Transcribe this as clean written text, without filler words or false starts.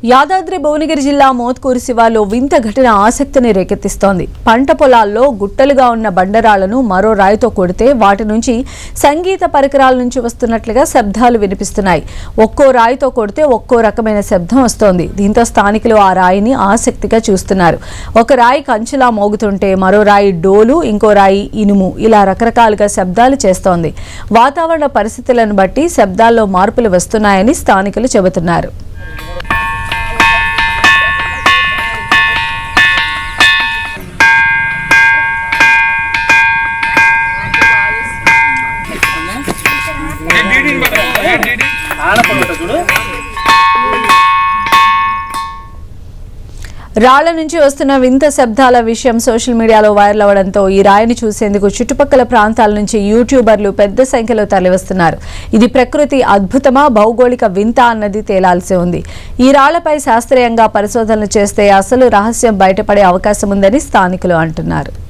యాదాద్రి భువనగిరి జిల్లా మోత్కూరు శివార్లో వింత ఘటన ఆసక్తిని రేకెత్తిస్తోంది. పంట పొలాల్లో గుట్టలుగా ఉన్న బండరాళ్లను మరో రాయితో కొడితే వాటి నుంచి సంగీత పరికరాల నుంచి వస్తున్నట్లుగా శబ్దాలు వినిపిస్తున్నాయి. ఒక్కో రాయితో కొడితే ఒక్కో రకమైన శబ్దం వస్తోంది. దీంతో స్థానికులు ఆ రాయిని ఆసక్తిగా చూస్తున్నారు. ఒక రాయి కంచులా మోగుతుంటే మరో రాయి డోలు, ఇంకో రాయి ఇనుము, ఇలా రకరకాలుగా శబ్దాలు చేస్తోంది. వాతావరణ పరిస్థితులను బట్టి శబ్దాల్లో మార్పులు వస్తున్నాయని స్థానికులు చెబుతున్నారు. రాళ్ల నుంచి వస్తున్న వింత శబ్దాల విషయం సోషల్ మీడియాలో వైరల్ అవడంతో ఈ రాయిని చూసేందుకు చుట్టుపక్కల ప్రాంతాల నుంచి యూట్యూబర్లు పెద్ద సంఖ్యలో తరలివస్తున్నారు. ఇది ప్రకృతి అద్భుతమా, భౌగోళిక వింత అన్నది తేలాల్సి ఉంది. ఈ రాళ్లపై శాస్త్రీయంగా పరిశోధనలు చేస్తే అసలు రహస్యం బయటపడే అవకాశం ఉందని స్థానికులు అంటున్నారు.